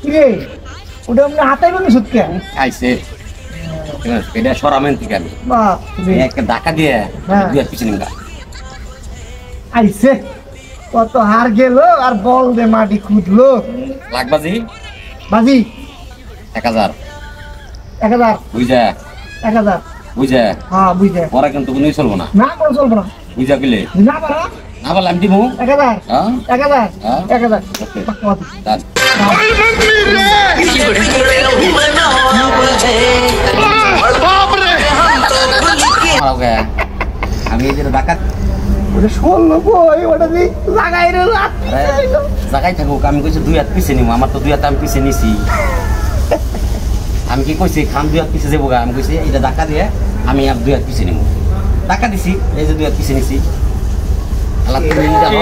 কিরে ওটা আপনি হাতাই বলি সুতকে খাইছে এটা সরামেন থেকে আমি বাপ রে একটা ধাক্কা দিয়ে হ্যাঁ। দুই হাত পিছনে নিলাম আইছে কত হার গেল আর বল দে মাটি খুঁজলো লাগবাজি বাজি 1000 1000 বুঝা 1000 বুঝা হ্যাঁ বুঝে পরে কিন্তু কোনো চলবো না না করে চলবো না বুঝা গেলে না পারা না বলে আমি দিব 1000 হ্যাঁ 1000 হ্যাঁ। 1000 ওকে বাকওয়াস দাঁড়। ওকে আমি এই যে ধাক্কা ওটা শুনলো কই ওটা দি লাগাই রে জায়গায় থাকুক আমি কইছি দুই হাত পিছিয়ে নিবো আমার তো দুই হাত আমি পিছিয়ে নিছি আমি কি কইছি খাম দুই হাত পিছিয়ে যাবো গা আমি কইছি এটা ধাক্কা দিয়ে আমি আর দুই হাত পিছিয়ে নিবো ধাক্কা দিছি এই যে দুই হাত পিছিয়ে নিছি আল্লাহ তুমি নিয়ে যাবো।